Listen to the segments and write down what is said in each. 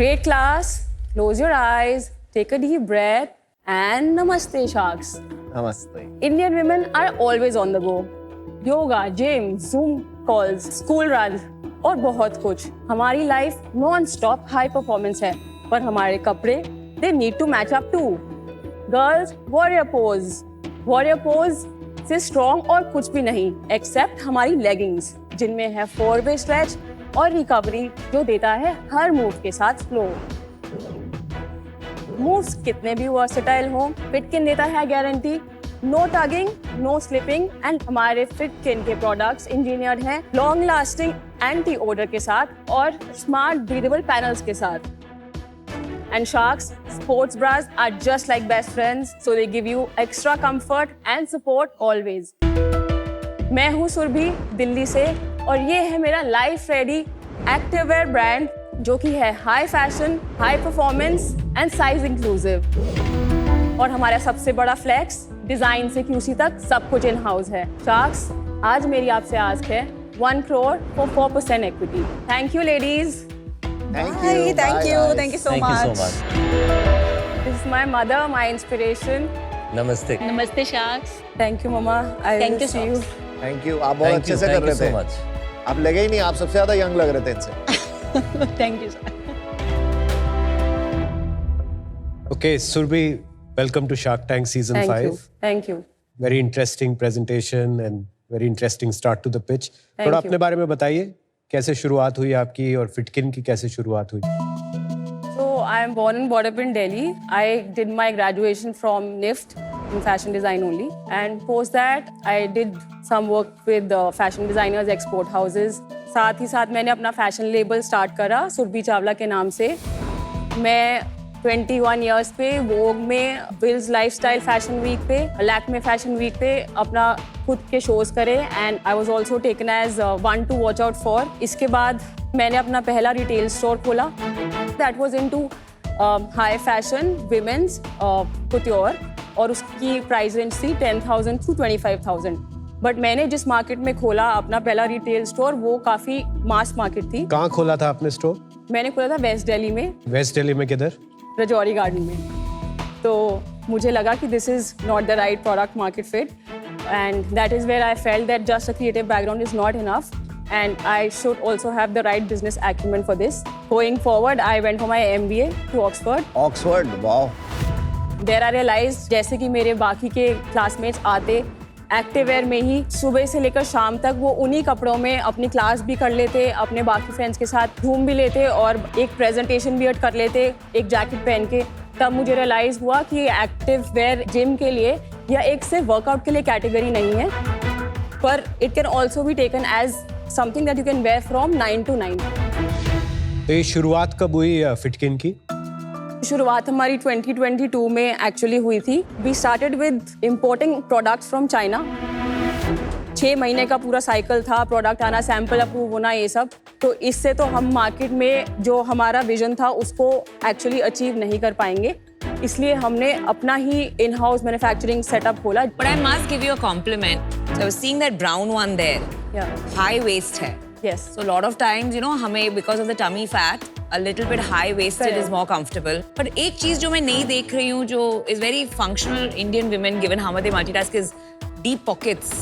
Great class. Close your eyes. Take a deep breath. And Namaste, Sharks. Namaste. Indian women are always on the go. Yoga, gym, Zoom calls, school runs और बहुत कुछ. हमारी life non stop high performance है, पर हमारे कपड़े they need to match up too. Girls, warrior pose. Warrior pose से strong और कुछ भी नहीं एक्सेप्ट हमारी लेगिंग्स जिनमें है 4-way स्ट्रेच और रिकवरी जो देता है हर मूव के साथ फ्लो. मूव्स कितने भी वर्सेटाइल हो, फिटकिन देता है guarantee. No tugging, no slipping and हमारे फिटकिन के प्रोडक्ट्स इंजीनियर्ड हैं लॉन्ग लास्टिंग एंटी ओडर के साथ और स्मार्ट ब्रीदेबल पैनल्स के साथ. And Sharks sports bras are just like best friends, so they give you extra comfort and support always. मैं हूँ सुरभि दिल्ली से और ये है मेरा life ready active where brand जो कि है high fashion, high performance and size inclusive. और हमारा सबसे बड़ा फ्लेक्स डिजाइन से क्यूसी तक सब कुछ इन हाउस है. Sharks, आज मेरी आपसे आस्क है 1 crore for 4% equity. Thank you ladies. Thank you so much. This is my mother, my inspiration. नमस्ते. नमस्ते sharks. Thank you mama. I Thank you see so you. Thank you. आप बहुत अच्छे से कर रहे थे. आप लगे ही नहीं, आप सबसे ज्यादा यंग लग रहे थे इनसे. Thank you sir. Okay, Surbhi, welcome to Shark Tank season 5. Thank you. Thank you. Very interesting presentation and very interesting start to the pitch. थोड़ा अपने बारे में बताइए, कैसे शुरुआत हुई आपकी और फिटकिन की कैसे शुरुआत हुई? So I am born and brought up in Delhi. I did my graduation from NIFT in fashion design only, and post that I did some work with fashion designers, export houses. साथ ही साथ मैंने अपना fashion label start करा सुरभि चावला के नाम से. मैं 21 years पे वोग में, विल्स लाइफस्टाइल फैशन वीक पे, लैक्मे फैशन वीक पे अपना खुद के शोज करे and I was also taken as one to watch out for. इसके बाद मैंने अपना पहला रिटेल स्टोर खोला that was into high fashion women's couture और उसकी प्राइस रेंज थी 10,000 to 25,000. बट मैंने जिस मार्केट में खोला अपना पहला रिटेल स्टोर वो काफ़ी मास मार्केट थी. कहाँ खोला था आपने स्टोर? मैंने खोला था वेस्ट दिल्ली में. वेस्ट दिल्ली में किधर? रजौरी गार्डन में. तो मुझे लगा कि this is not the right product market fit and that is where I felt that just a creative background is not enough and I should also have the right business acumen for this. Going forward, I went for my MBA to Oxford. Oxford, wow. There I realized जैसे कि मेरे बाकी के classmates आते active where में ही सुबह से लेकर शाम तक वो उन्हीं कपड़ों में अपनी क्लास भी कर लेते, अपने बाकी फ्रेंड्स के साथ घूम भी लेते और एक प्रेजेंटेशन भी कर लेते एक जैकेट पहन के. तब मुझे रियलाइज़ हुआ कि एक्टिव वेयर जिम के लिए या एक सिर्फ वर्कआउट के लिए कैटेगरी नहीं है, पर it can also be taken as something that you can wear from 9 to 9. तो ये शुरुआत कब हुई फिटकिन की? शुरुआत हमारी 2022 में एक्चुअली हुई थी. We started with importing products from China. 6 महीने का पूरा साइकिल था, प्रोडक्ट आना, सैंपल अप्रूव होना, ये सब. तो इससे तो हम मार्केट में जो हमारा विजन था उसको एक्चुअली अचीव नहीं कर पाएंगे, इसलिए हमने अपना ही इन हाउस मैन्युफैक्चरिंग सेटअप खोला. But I must give you a compliment. So I was seeing that brown one there. Yeah. High waist है. Yes. So a lot of times, you know, हमें because of the tummy fat, a little bit high waisted Correct. is more comfortable. But एक चीज जो मैं नहीं देख रही हूँ जो is very functional Indian women given how much they multitask is deep pockets.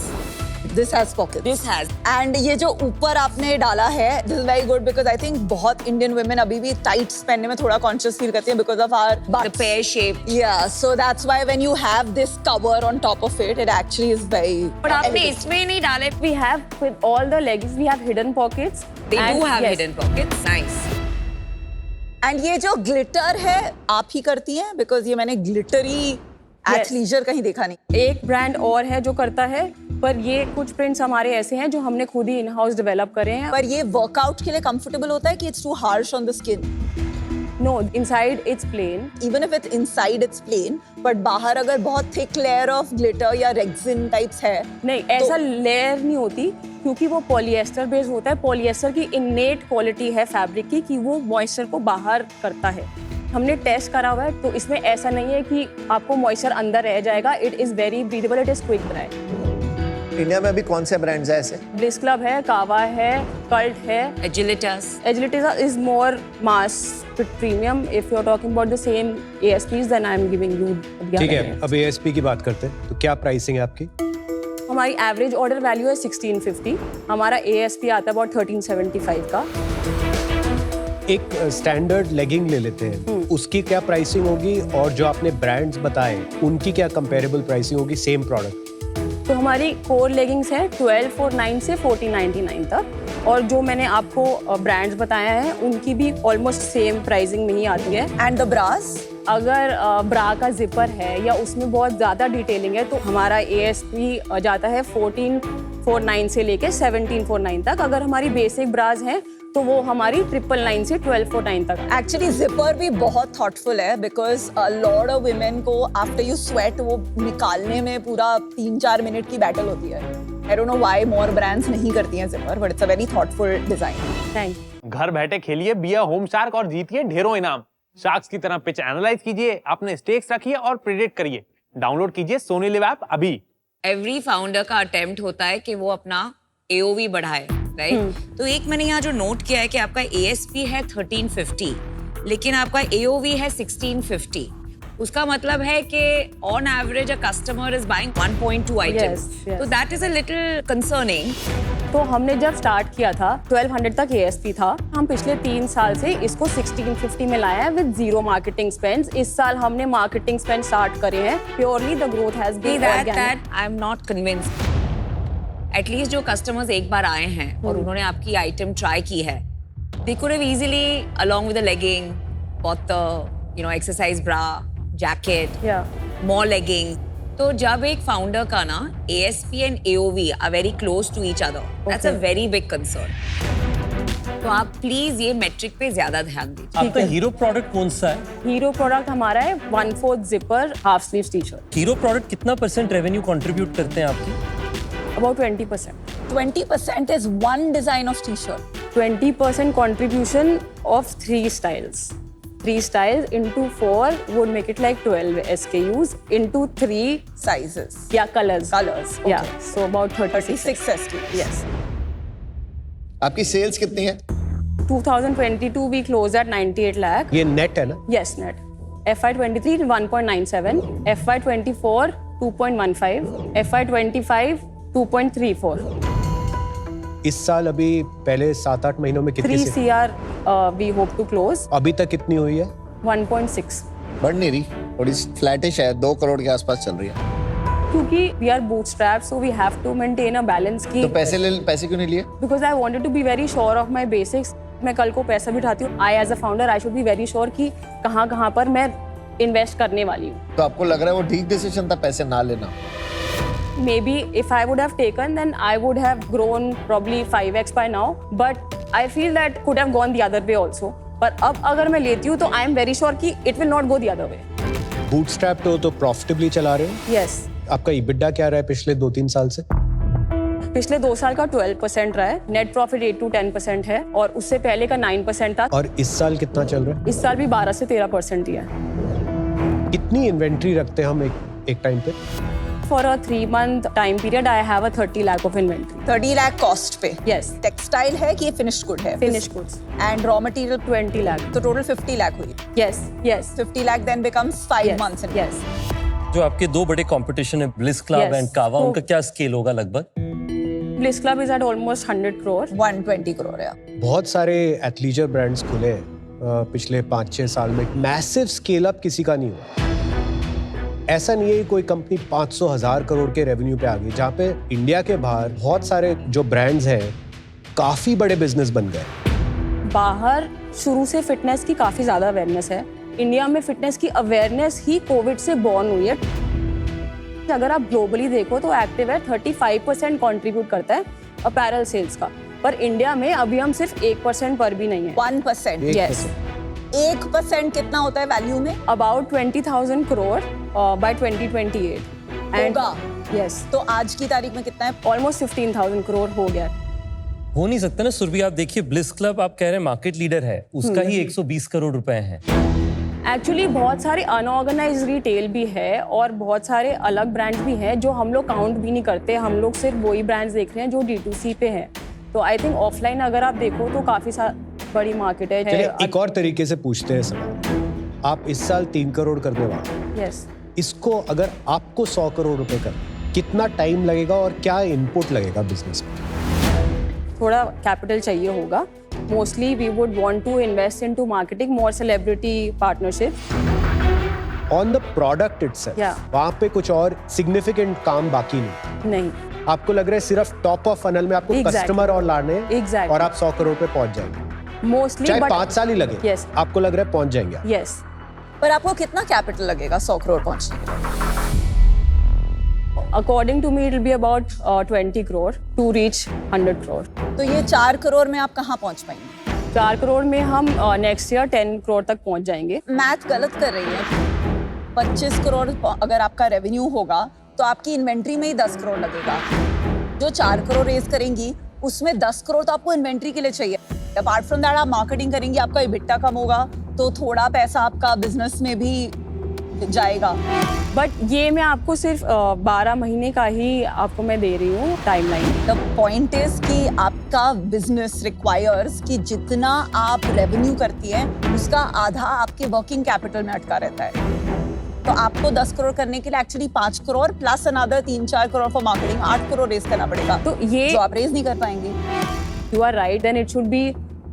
This has pockets. This has. And ये जो ऊपर आपने डाला है, this is very good because I think बहुत Indian women अभी भी tights पहनने में थोड़ा conscious feel करती हैं because of our The butts. pear shape. Yeah, so that's why when you have this cover on top of it, it actually is very. But आपने elegant. इसमें नहीं डाले. We have with all the leggings we have hidden pockets. They And do have yes, hidden pockets. Nice. And ये जो glitter है, आप ही करती हैं because ये मैंने glittery athleisure कहीं देखा नहीं. एक ब्रांड और है जो करता है, पर ये कुछ प्रिंट्स हमारे ऐसे हैं जो हमने खुद ही इन हाउस डेवलप करे हैं. पर ये वर्कआउट के लिए कंफर्टेबल होता है कि it's too harsh on the skin. No, inside it's plain. Even if it's inside it's plain, but बाहर अगर बहुत thick layer of glitter या resin types है. नहीं, ऐसा लेयर नहीं होती क्योंकि वो पॉलिएस्टर बेस होता है. पॉलिएस्टर की इनेट क्वालिटी है फैब्रिक की कि वो मॉइस्चर को बाहर करता है. हमने टेस्ट करा हुआ है तो इसमें ऐसा नहीं है कि आपको मॉइस्चर अंदर रह जाएगा. It is very breathable, it is quick dry. India में अभी कौन से ब्रांड्स हैं ऐसे? ब्लिस क्लब है, कावा है, कल्ट है. Agilitas. Agilitas is more mass to premium. If you're talking about the same ASPs, then I'm giving you the ठीक other है, range. अब ASP की बात करते हैं, तो क्या प्राइसिंग है आपकी? हमारी एवरेज ऑर्डर वैल्यू है 1650. हमारा ASP आता है about 1375 का. एक स्टैंडर्ड लेगिंग ले लेते हैं, उसकी क्या प्राइसिंग होगी और जो आपने ब्रांड्स बताए उनकी क्या कंपेरेबल प्राइसिंग होगी सेम प्रोडक्ट? तो हमारी कोर लेगिंग्स हैं 1249 से 1499 तक, और जो मैंने आपको ब्रांड्स बताया है उनकी भी ऑलमोस्ट सेम प्राइसिंग में ही आती है. And the brass? अगर ब्रा का जिपर है या उसमें बहुत ज़्यादा डिटेलिंग है तो हमारा ASP जाता है 1449 से लेके 1749 तक. अगर हमारी बेसिक ब्राज हैं तो वो हमारी 999 से 1249 तक. एक्चुअली जिपर भी बहुत थॉटफुल है बिकॉज लॉट ऑफ वुमेन को आफ्टर यू स्वेट वो निकालने में पूरा 3-4 मिनट की बैटल होती है. I don't know why more brands नहीं करती हैं zipper, but it's a very thoughtful design. Thank you. घर बैठे खेलिए बिया होम शार्क और जीतिए ढेरों इनाम. शार्क्स की तरह पिच एनालाइज कीजिए, अपने स्टेक्स रखिए और प्रेडिक्ट करिए. डाउनलोड कीजिए सोनी लिव ऐप अभी. एवरी फाउंडर का अटेम्प्ट होता है कि वो अपना AOV बढ़ाए, राइट? तो एक मैंने यहाँ जो नोट किया है कि आपका ASP है 1350, लेकिन आपका AOV है 1650. उसका मतलब है कि on average a customer is buying 1.2 items. yes. तो that is a little concerning. तो हमने जब स्टार्ट किया था 1200 तक ASP था. हम पिछले 3 साल से इसको 1650 में लाया है विद जीरो मार्केटिंग स्पेंड्स. इस साल हमने मार्केटिंग स्पेंड स्टार्ट करे हैं. Purely the growth has been organic. That I am not convinced. At least जो कस्टमर्स एक बार आए हैं और उन्होंने आपकी आइटम ट्राई की है, they could have easily along with the legging bought the exercise bra, jacket, more legging. तो जब एक फाउंडर का ना ASP and AOV are very close to each other, that's a very big concern. तो आप please ये metric पे ज्यादा ध्यान दीजिए. आपका हीरो प्रोडक्ट कौन सा है? हीरो प्रोडक्ट हमारा है 1/4 zipper half sleeve T-shirt. Hero product कितना % रेवेन्यू कंट्रीब्यूट करते हैं आपकी? About 20%. 20% is one design of t-shirt. 20% contribution of 3 styles. 3 styles into 4 would make it like 12 SKUs into 3 Sizes. colors. Okay. Yeah, so about 36 SKUs. Yes. आपकी sales कितनी है? 2022 we closed at 98 lakh. ये net है ना? Yes, net. FY23 1.97, FY24 2.15, FY25 2.34. इस साल अभी पहले 7-8 महीनों में कितनी 3 CR we hope to close. अभी तक कितनी हुई है? 1.6. बढ़ नहीं रही, थोड़ी फ्लैटिश है, 2 करोड़ के आसपास चल रही है. क्योंकि we are bootstrapped, so we have to maintain a balance की. तो पैसे क्यों नहीं लिए? Because I wanted to be very sure of my basics. मैं कल को पैसा भी उठाती हूँ. I as a founder I should be very sure कि कहाँ पर मैं इन्वेस्ट करने वाली हूँ. तो आपको लग रहा है वो ठीक डिसीजन था पैसे ना लेना? Maybe if I would have taken, then I would have grown probably 5x by now. But I feel that could have gone the other way also. पर अब अगर मैं लेती हूँ तो I am very sure कि it will not go the other way. Bootstrapped हो तो प्रॉफिटेबली चला रहे हो? Yes. आपका EBITDA क्या रहा है पिछले 2-3 साल से? पिछले 2 साल का 12% रहा है. नेट प्रॉफिट 8 to 10% है और उससे पहले का 9% था. और इस साल कितना चल रहा है? इस साल भी 12 से 13% ही है. कितनी इन्वेंट्री रखते हैं हम एक टाइम पे? For a 3-month time period, I have a 30 lakh of inventory. 30 lakh cost पे? Yes. टेक्सटाइल है कि ये finished good है? Finished goods. And raw material 20 lakh. तो total 50 lakh हुई. Yes. 50 lakh then becomes 5 months. Yes. जो आपके 2 बड़े कंपटीशन है ब्लिस क्लब Yes. एंड कावा, उनका क्या स्केल होगा लगभग? Bliss Club is at almost 100 crore. 120 crore है. बहुत सारे एथलीजर ब्रांड्स खुले हैं पिछले 5-6 साल में. मैसिव स्केल अप किसी का नहीं हुआ. ऐसा नहीं है कि कोई कंपनी 500,000 करोड़ के रेवेन्यू पे आ गई, जहाँ पे इंडिया के बाहर बहुत सारे जो ब्रांड्स हैं काफी बड़े बिजनेस बन गए. बाहर शुरू से फिटनेस की काफी ज्यादा अवेयरनेस है. इंडिया में फिटनेस की अवेयरनेस ही कोविड से बॉर्न हुई है. अगर आप ग्लोबली देखो तो एक्टिववेयर 35% कंट्रीब्यूट करता है अपैरल सेल्स का, पर इंडिया में अभी हम सिर्फ 1% पर भी नहीं है. 1%. Yes. 1% कितना होता है वैल्यू में? About 20,000 crore by 2028. होगा? Yes. तो आज की तारीख में कितना है? Almost 15,000 crore हो गया. हो नहीं सकता ना सुरभि. आप देखिए ब्लिस क्लब आप कह रहे हैं मार्केट लीडर है, उसका ही 120 करोड़ रुपए है. एक्चुअली बहुत सारे अनऑर्गेनाइज रिटेल भी है और बहुत सारे अलग ब्रांड्स भी हैं जो हम लोग काउंट भी नहीं करते, हम लोग सिर्फ वही ब्रांड्स देख रहे हैं जो D2C पे हैं। तो आई थिंक ऑफलाइन अगर आप देखो तो काफ़ी बड़ी मार्केट है। चलिए एक और तरीके से पूछते हैं सवाल, आप इस साल 3 करोड़ करने वाले, यस, इसको अगर आपको 100 करोड़ रुपए करना, कितना टाइम लगेगा और क्या इनपुट लगेगा बिजनेस में? थोड़ा कैपिटल चाहिए होगा। Mostly we would want to invest into marketing, more celebrity partnership. On the product itself, Yeah. वहाँ पे कुछ और सिग्निफिकेंट काम बाकी नहीं? नहीं, आपको लग रहा है सिर्फ टॉप ऑफ फनल में आपको Exactly. कस्टमर और लाने हैं Exactly. और आप 100 करोड़ पे पहुंच जाएंगे, मोस्टली चाहे 5 साल ही लगे। Yes. आपको लग रहा है पहुंच जाएंगे आप? यस। पर आपको कितना कैपिटल लगेगा 100 करोड़ पहुंचने के लिए? According to me, it will be about 20 crore to reach 100 crore. तो ये 4 करोड़ में आप कहाँ पहुंच पाएंगे? 4 करोड़ में हम नेक्स्ट ईयर 10 करोड़ तक पहुंच जाएंगे। मैथ गलत कर रही है। 25 करोड़ अगर आपका रेवेन्यू होगा तो आपकी इन्वेंट्री में ही 10 करोड़ लगेगा। जो 4 करोड़ रेज करेंगी उसमें 10 करोड़ तो आपको इन्वेंट्री के लिए चाहिए। अपार्ट फ्रॉम दैट आप मार्केटिंग करेंगी, आपका EBITDA कम होगा तो थोड़ा पैसा आपका बिजनेस में भी जाएगा। बट ये मैं आपको सिर्फ 12 महीने का ही आपको मैं दे रही हूँ टाइमलाइन। द पॉइंट इज कि आपका बिजनेस रिक्वायर्स कि जितना आप रेवेन्यू करती है उसका आधा आपके वर्किंग कैपिटल में अटका रहता है। तो आपको 10 करोड़ करने के लिए actually 5 crore plus another 3-4 crore for marketing, 8 crore raise करना पड़ेगा। तो ये जो आप रेज नहीं कर पाएंगे। You are right, then it should be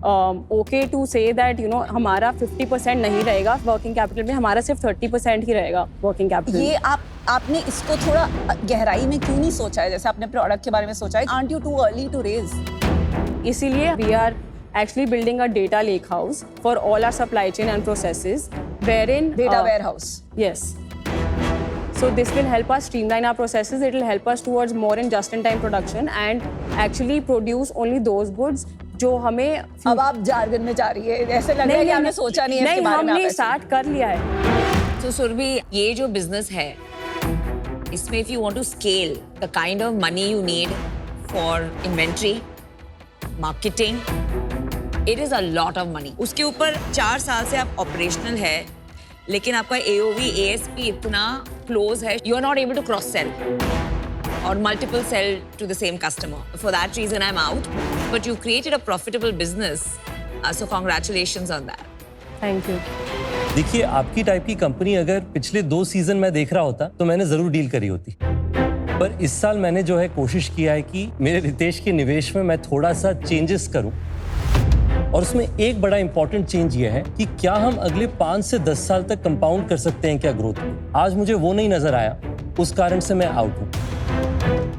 okay to say that you know हमारा 50% नहीं रहेगा वर्किंग कैपिटल में, हमारा सिर्फ 30% ही रहेगा वर्किंग कैपिटल। ये आपने इसको थोड़ा गहराई में क्यों नहीं सोचा है, जैसे आपने प्रोडक्ट के बारे में सोचा है? Aren't you too early to raise? इसीलिए we are actually building a data lake house for all our supply chain and processes wherein data warehouse. yes, so this will help us streamline our processes, it will help us towards more in just in time production and actually produce only those goods जो हमें अब आप jargon में जा रही है, ऐसे लग रहा है कि आपने सोचा नहीं है इसके बारे में। हमने स्टार्ट कर लिया है। So सुरभि, ये जो बिजनेस है इसमें if you want to scale the kind of money you need for inventory, marketing, it is a lot of money. उसके ऊपर 4 साल से आप ऑपरेशनल है लेकिन आपका AOV, ASP इतना क्लोज है, you are not able to cross sell or multiple sell to the same customer. For that reason I'm out, but you created a profitable business, so congratulations on that. Thank you. देखिए, आपकी type की company अगर पिछले 2 season में देख रहा होता तो मैंने जरूर डील करी होती, पर इस साल मैंने जो है कोशिश किया है कि मेरे रितेश के निवेश में मैं थोड़ा सा चेंजेस करूं और उसमें एक बड़ा इंपॉर्टेंट चेंज ये है कि क्या हम अगले 5 से 10 साल तक कंपाउंड कर सकते हैं क्या ग्रोथ में। आज मुझे वो नहीं नजर आया, उस कारण से मैं आउट हूं।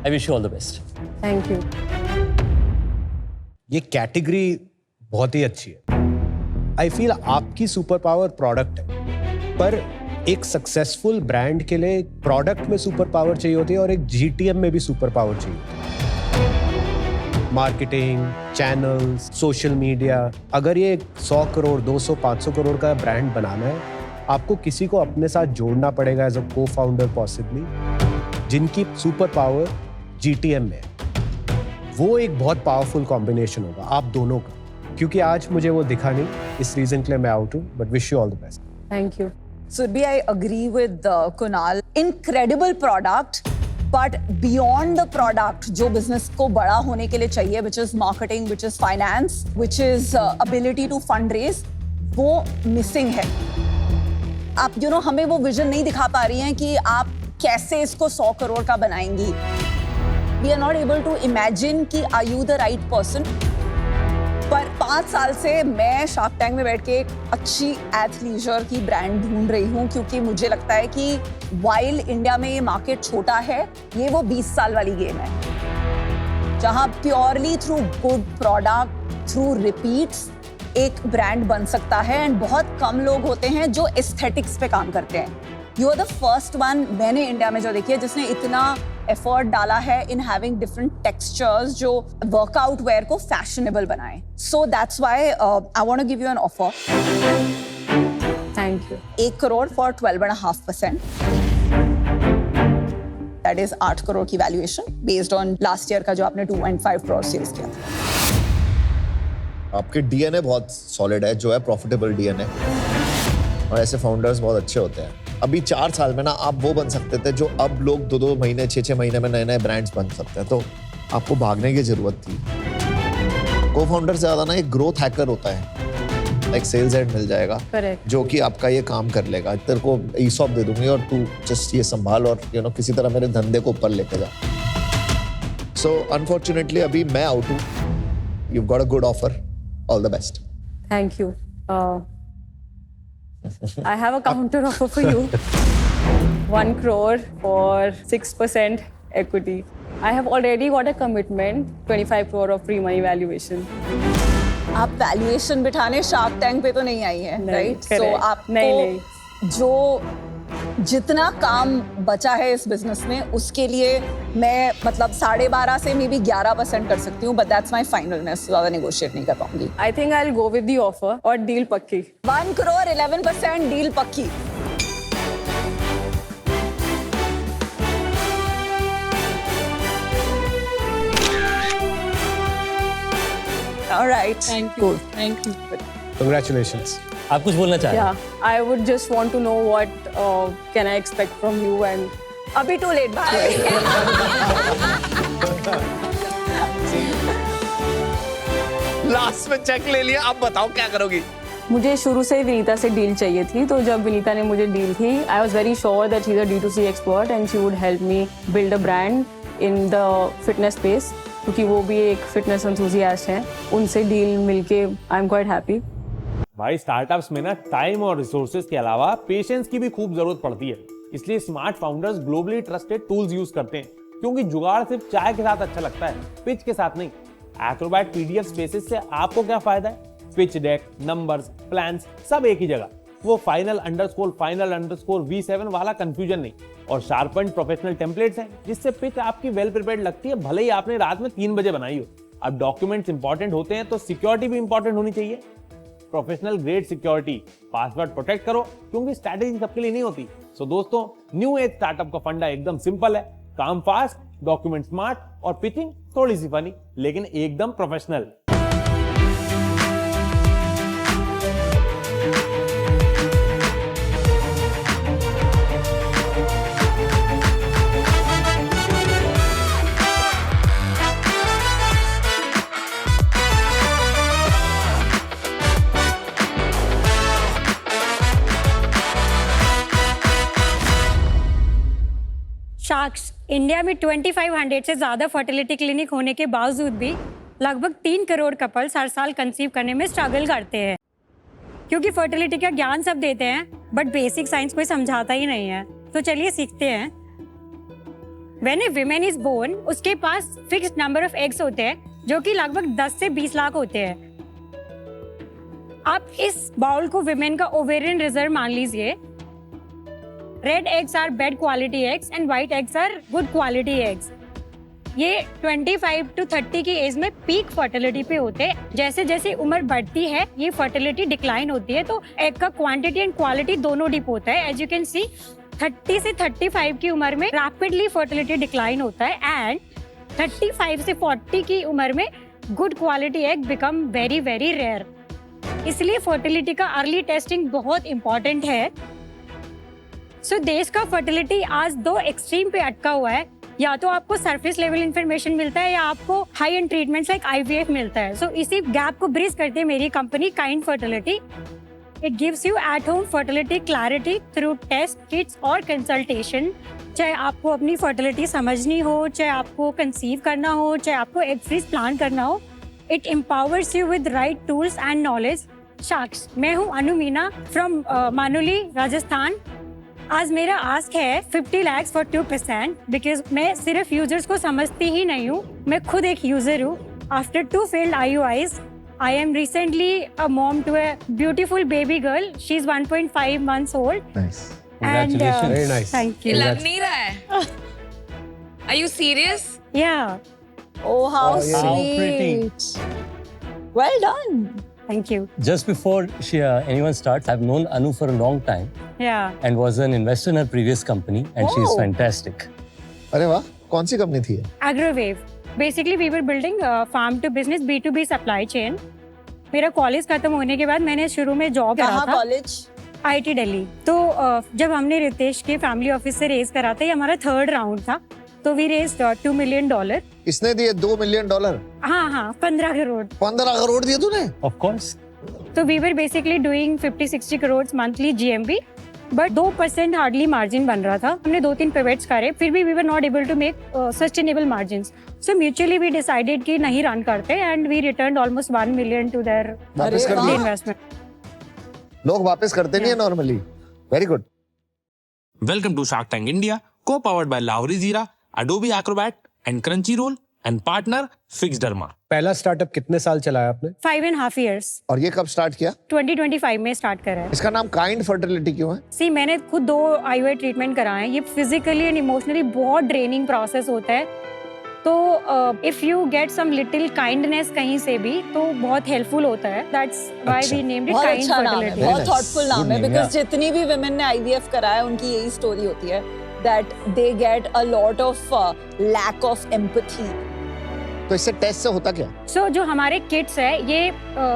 I wish you all the best. Thank you. ये कैटेगरी बहुत ही अच्छी है। आई फील आपकी सुपर पावर प्रोडक्ट है, पर एक सक्सेसफुल ब्रांड के लिए प्रोडक्ट में सुपर पावर चाहिए होती है और एक GTM में भी सुपर पावर चाहिए होती है। मार्केटिंग, चैनल्स, सोशल मीडिया, अगर ये 100 करोड़ 200 500 करोड़ का ब्रांड बनाना है, आपको किसी को अपने साथ जोड़ना पड़ेगा एज अ को फाउंडर पॉसिबली, जिनकी सुपर पावर GTM में है। वो एक बहुत पावरफुल कॉम्बिनेशन होगा आप दोनों का, क्योंकि आज मुझे वो दिखा नहीं, इस रीजन के लिए मैं आउट हूँ, but wish you all the best. Thank you. Surbhi, I agree with Kunal. Incredible product, but beyond the product, जो business को बड़ा होने के लिए चाहिए, which is marketing, which is finance, which is ability to fundraise, वो missing है। आप हमें वो vision नहीं दिखा पा रही हैं कि आप कैसे इसको 100 करोड़ का बनाएंगी। We are not able to imagine कि are you the right person? पर 5 साल से मैं शार्क टैंक में बैठ के एक अच्छी एथलीजर की ब्रांड ढूंढ रही हूँ, क्योंकि मुझे लगता है कि वाइल इंडिया में ये मार्केट छोटा है, ये वो 20 साल वाली गेम है जहाँ purely through good product, through repeats एक ब्रांड बन सकता है। एंड बहुत कम लोग होते हैं जो एस्थेटिक्स पे काम करते हैं। You are the first one मैंने इंडिया में जो देखी है जिसने इतना एफर्ट डाला है इन हैविंग डिफरेंट टेक्सचर्स जो वर्कआउट वेयर को फैशनेबल बनाए। So that's why I want to give you an offer. Thank you. 1 crore for 12.5%। That is 8 crore की valuation based on last year का जो आपने 2.5 करोड़ सेल्स किया था। आपके DNA बहुत सॉलिड है, जो है प्रॉफिटेबल DNA। और ऐसे फाउंडर्स बहुत अच्छे होते हैं। अभी 4 साल में ना आप वो बन सकते थे जो अब लोग 2-2 महीने 6-6 महीने में नए-नए ब्रांड्स बन सकते हैं। तो आपको भागने की जरूरत थी। को फाउंडर से ज्यादा ना एक ग्रोथ हैकर होता है, एक सेल्स हेड मिल जाएगा Correct. जो कि आपका ये काम कर लेगा। तेरे को ईसॉप दे दूंगी और तू जस्ट ये संभाल और किसी तरह मेरे धंधे को ऊपर लेके जा। सो अनफॉर्चुनेटली अभी मैं आउट हूँ। You got a good offer, all the best. Thank you. I have a counter offer for you. 1 crore for 6% equity. I have already got a commitment, 25 crore of pre-money valuation. आप valuation बिठाने shark Tank पे तो नहीं आई है, नहीं, right? सो correct. आपको नहीं. जो जितना काम बचा है इस बिजनेस में उसके लिए मैं मतलब 12.5 से मे बी 11% कर सकती हूँ, बट दैट्स माय फाइनल। मैं ज्यादा नेगोशिएट नहीं कर पाऊंगी। I think I'll go with the offer और deal पक्की. 1 crore 11% डील पक्की। Alright. Thank you. Thank you. Congratulations. आप कुछ बोलना चाह रहे हैं? Yeah, I would just want to know what can I expect from you and अभी टू लेट भाई। लास्ट में चेक ले लिया, अब बताओ क्या करोगी? मुझे शुरू से ही विनीता से डील चाहिए थी, तो जब विनीता ने मुझे डील थी, I was very sure that she is a D2C expert and she would help me build a brand in the fitness space, क्योंकि वो भी एक फिटनेस एंथुसियास्ट हैं। उनसे डील मिलके आई एम क्वाइट हैप्पी। भाई स्टार्टअप्स में ना टाइम और रिसोर्सेज के अलावा पेशेंस की भी खूब जरूरत पड़ती है। इसलिए smart founders globally trusted tools use करते हैं, क्योंकि जुगाड़ सिर्फ चाय के साथ अच्छा लगता है, पिच के साथ नहीं। एक्रोबैट PDF स्पेसेस से आपको क्या फायदा है? पिच डेक, नंबर्स, प्लान्स सब एक ही जगह। वो फाइनल अंडरस्कोर V7 वाला कंफ्यूजन नहीं, और शार्पन्ड प्रोफेशनल टेम्पलेट्स हैं जिससे पिच आपकी वेल प्रिपेयर्ड लगती है, भले ही आपने रात में 3 बजे बनाई हो। अब डॉक्यूमेंट्स इंपॉर्टेंट होते हैं तो सिक्योरिटी भी इंपॉर्टेंट होनी चाहिए। Professional grade security, password protect करो, क्योंकि स्ट्रैटेजी सबके लिए नहीं होती। सो दोस्तों, न्यू एज स्टार्टअप का फंडा एकदम सिंपल है, काम फास्ट, डॉक्यूमेंट स्मार्ट और पिचिंग थोड़ी सी फनी, लेकिन एकदम प्रोफेशनल। शार्क्स इंडिया में 2500 से ज़्यादा फर्टिलिटी क्लिनिक होने के बावजूद भी लगभग 3 करोड़ कपल्स हर साल कंसीव करने में स्ट्रगल करते हैं, क्योंकि फर्टिलिटी का ज्ञान सब देते हैं बट बेसिक साइंस कोई समझाता ही नहीं है। तो चलिए सीखते हैं। When a women is born, उसके पास फिक्स्ड नंबर ऑफ एग्स होते हैं जो कि लगभग 10 से 20 लाख होते हैं। आप इस बाउल को विमेन का ओवेरियन रिजर्व मान लीजिए। Red eggs are bad quality eggs and white eggs are good quality eggs. ये 25 to 30 की एज में पीक फर्टिलिटी पे होते हैं। जैसे जैसे उम्र बढ़ती है ये फर्टिलिटी डिक्लाइन होती है, तो एग का क्वांटिटी एंड क्वालिटी दोनों डिप होता है। एज यू कैन सी 30 से 35 की उम्र में रैपिडली फर्टिलिटी डिक्लाइन होता है एंड 35 से 40 की उम्र में good quality egg become very very rare. इसलिए फर्टिलिटी का अर्ली टेस्टिंग बहुत इंपॉर्टेंट है। सो देश का फर्टिलिटी आज 2 एक्सट्रीम पे अटका हुआ है। या तो आपको सरफेस लेवल इंफॉर्मेशन मिलता है या आपको high and treatments like IVF मिलता है। सो इसी गैप को ब्रिज करती है मेरी company Kind Fertility. It gives you at home fertility clarity through test kits और कंसल्टेशन। चाहे आपको अपनी फर्टिलिटी समझनी हो, चाहे आपको कंसीव करना हो, चाहे आपको एग फ्रीज प्लान करना हो, it empowers you with right tools and knowledge. Sharks, मैं हूँ अनु मीना फ्रॉम मानुली, राजस्थान। आज मेरा आस्क है 50 lakhs for 2%, बिकॉज मैं सिर्फ यूजर्स को समझती ही नहीं हूँ, मैं खुद एक यूजर हूँ। After 2 failed IUIs, I am recently a mom to a beautiful baby girl. She's 1.5 months old. Nice. And Congratulations. Very nice. Thank ये you. लग नहीं रहा है। Are you serious? Yeah, Oh, how yeah. How pretty. sweet. Well done. thank you. Just before anyone starts, I've known Anu for a long time Yeah. and was an investor in her previous company, and she's Oh. fantastic. अरे वाह, कौन सी company थी ये? Agrowave. Basically, we were building farm to business B2B supply chain. मेरा college खत्म होने के बाद मैंने शुरू में जॉब करा कहाँ था। कॉलेज? IIT दिल्ली। तो जब हमने रितेश के फैमिली ऑफिस से रेज करा था, ये हमारा 3rd राउंड था, तो वी रेज $2 million। इसने दिए $2 million? हाँ 15 करोड़। 15 करोड़ दिए तूने? Of course. तो we were basically doing 50-60 crore monthly GMV, but 2% hardly margin बन रहा था। हमने 2-3 पिवट्स करे, फिर भी we were not able to make sustainable margins. So mutually we decided कि नहीं रन करते, and we return almost 1 million to their वापस कर दिए? इन्वेस्टमेंट। लोग वापस करते नहीं है normally. Very good. Welcome to Shark Tank India, co-powered by Lowry Zira, Adobe Acrobat and Crunchyroll, and partner Fixderma. पहला स्टार्टअप कितने साल चलाया आपने? 5.5 years। और ये कब स्टार्ट किया? 2025 में स्टार्ट करा है। इसका नाम काइंड फर्टिलिटी क्यों है? सी मैंने खुद 2 IUI ट्रीटमेंट कराए हैं। ये फिजिकली एंड इमोशनली बहुत ड्रेनिंग प्रोसेस होता है। तो if you get some little kindness कहीं से भी तो बहुत हेल्पफुल होता है। That's why we named it बहुत काइंड अच्छा नाम है, फर्टिलिटी। बहुत nice. थॉटफुल नाम Good है, name, बिकॉज yeah. जितनी भी women ने IVF कराया उनकी यही स्टोरी होती है that they get a lot of lack of empathy. तो इससे टेस्ट से होता क्या? सो जो हमारे किट्स है ये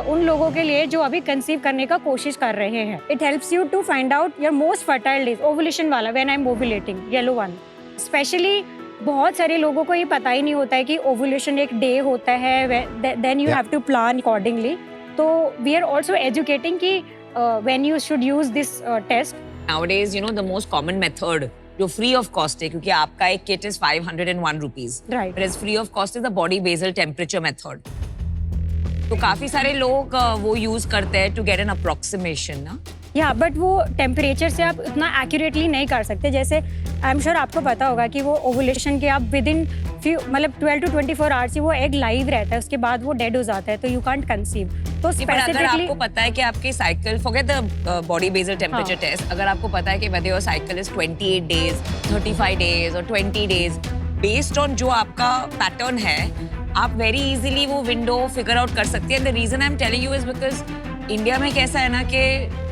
उन लोगों के लिए जो अभी कंसीव करने का कोशिश कर रहे हैं। It helps you to find out your most fertile days, ovulation वाला, when I am ovulating, yellow one. Specially बहुत सारे लोगों को ये पता ही नहीं होता है कि ओवुलेशन एक डे होता है, then you have to plan accordingly. तो वी आर आल्सो एजुकेटिंग कि when you should use this test. Nowadays, you know, the most common method जो फ्री ऑफ कॉस्ट है, क्योंकि आपका एक kit is 501 rupees, Right. whereas free of cost is the body basal temperature method. तो काफी सारे लोग वो यूज करते हैं टू गेट एन अप्रोक्सीमेशन ना। या बट वो टेम्परेचर से आप इतना एक्यूरेटली नहीं कर सकते। जैसे आई एम श्योर आपको पता होगा कि वो ओवुलेशन के आप विद इन फ्यू मतलब 12 to 24 आवर्स ही वो एग लाइव रहता है, उसके बाद वो डेड हो जाता है, तो यू कांट कंसीव। तो अगर स्पेसिफिकली आपको पता है कि आपकी cycle, forget the body basal temperature test, अगर आपको पता है कि whether your cycle is 28 days, 35 days or 20 days, based on जो आपका पैटर्न है, आप वेरी इजीली वो विंडो फिगर आउट कर सकते हैं। The reason I am telling you is because India में कैसा है ना कि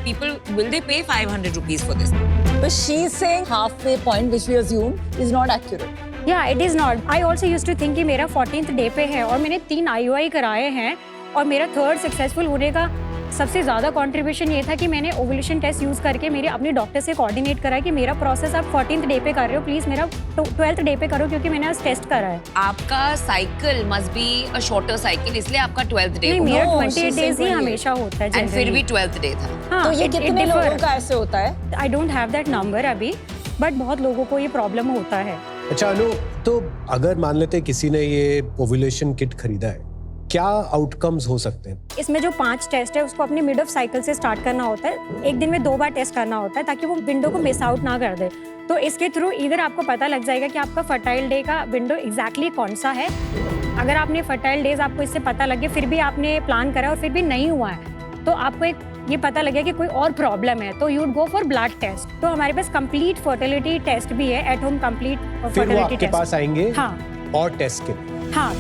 people will they pay 500 rupees for this? But she's saying halfway point which we assume is not accurate. या it is not. I also use to think कि मेरा 14th day पे है और मैंने 3 IUI कराए हैं और मेरा 3rd सक्सेसफुल होने का सबसे ज्यादा कंट्रीब्यूशन ये था कि मैंने ओवुलेशन टेस्ट यूज करके मेरे अपने डॉक्टर से कोऑर्डिनेट करा कि मेरा प्रोसेस आप 14th डे पे कर रहे हो, प्लीज मेरा 12th डे पे करो, क्योंकि मैंने आज टेस्ट करा है। आपका cycle must be a shorter cycle, इसलिए आपका 12th डे नहीं, मेरा No, 28 she's डेज ही saying हमेशा होता है एंड फिर भी generally। 12th डे था। हाँ, तो ये it कितने differ। लोगों का ऐसे होता है? I don't have that number अभी, बट बहुत लोगों को ये प्रॉब्लम होता है। अच्छा अनु, तो अगर मान लेते हैं किसी ने ये ओवुलेशन किट खरीदा है, क्या आउटकम्स हो सकते हैं? इसमें जो 5 टेस्ट है उसको अपने मिड ऑफ साइकिल से स्टार्ट करना होता है। एक दिन में 2 बार टेस्ट करना होता है ताकि वो विंडो को मिस आउट ना कर दे। तो इसके थ्रू इधर आपको पता लग जाएगा कि आपका फर्टाइल डे का विंडो एग्जैक्टली कौन सा है। अगर आपने फर्टाइल डेज आपको इससे पता लगे, फिर भी आपने प्लान करा और फिर भी नहीं हुआ है, तो आपको एक ये पता लगे कि कोई और प्रॉब्लम है, तो you would go for blood test. तो हमारे पास कंप्लीट फर्टिलिटी टेस्ट भी है, एट होम कंप्लीट फिर वो फर्टिलिटी आपके टेस्ट। पास आएंगे हाँ और टेस्ट के लिए। हाँ।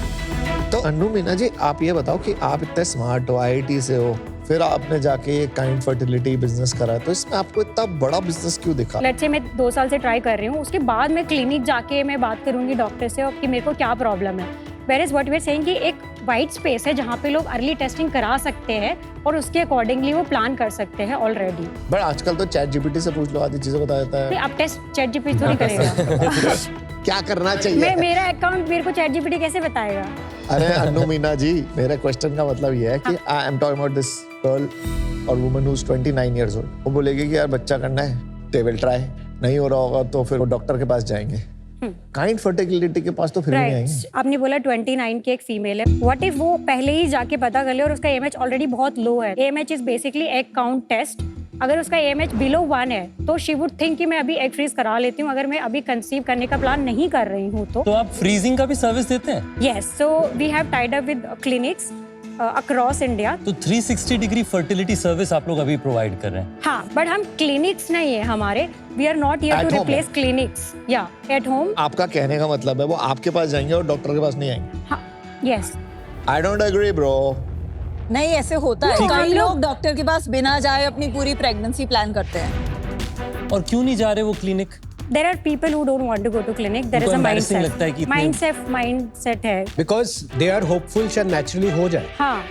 तो अन्नू मीना जी, आप ये बताओ कि आप इतने स्मार्ट हो, IIT से हो, फिर आपने जाके ये काइंड फर्टिलिटी बिजनेस करा, तो इसमें आपको इतना बड़ा बिजनेस क्यों दिखा? लेट्स से मैं 2 साल से ट्राई कर रही हूँ, उसके बाद मैं क्लिनिक जाके मैं बात करूंगी डॉक्टर से और कि मेरे को क्या प्रॉब्लम है। Where what we are saying कि एक वाइट स्पेस है जहाँ पे लोग अर्ली टेस्टिंग करा सकते हैं और उसके अकॉर्डिंगली वो प्लान कर सकते हैं ऑलरेडी। बट आजकल तो ChatGPT से पूछ लो, आधी चीजें बता देता है। अब टेस्ट ChatGPT थोड़ी करेगा। क्या करना चाहिए? मेरा अकाउंट मेरे को ChatGPT कैसे बताएगा? अरे अन्नू मीना जी, मेरे क्वेश्चन का मतलब ये है कि I am talking about this girl और woman who is 29 years old। वो बोलेगी कि यार बच्चा करना है, दे विल ट्राई, नहीं हो रहा होगा तो फिर वो डॉक्टर के पास जाएंगे। काइंड फर्टिलिटी के पास तो फिर भी नहीं आएंगे। आपने बोला 29 की एक फीमेल है, व्हाट इफ वो पहले ही जाके पता कर ले और उसका AMH ऑलरेडी बहुत लो है। AMH is basically egg count test. अगर उसका AMH बिलो 1 है तो शी वुड थिंक कि मैं अभी एग फ्रीज करा लेती हूँ, अगर मैं अभी कंसीव करने का प्लान नहीं कर रही हूँ तो। आप फ्रीजिंग का भी सर्विस देते हैं? Yes, so we have tied up with clinics across India. तो 360 डिग्री फर्टिलिटी सर्विस आप लोग अभी प्रोवाइड कर रहे हैं? हाँ, बट हम क्लिनिक्स नहीं है हमारे, we are not here At to home replace clinics. या एट होम। आपका कहने का मतलब है वो आपके पास जाएंगे और डॉक्टर के पास नहीं आएंगे? हाँ, yes. I don't agree bro. नहीं, ऐसे होता है। No, कई हम लोग लोग डॉक्टर के पास बिना जाए अपनी पूरी प्रेगनेंसी प्लान करते हैं। और क्यों नहीं जा रहे वो clinic? There are people who don't want to go to clinic. There is उनको a embarrassing लगता है कि mindset है। बिकॉज दे आर होपफुल शायद नेचुरली हो जाए। हाँ,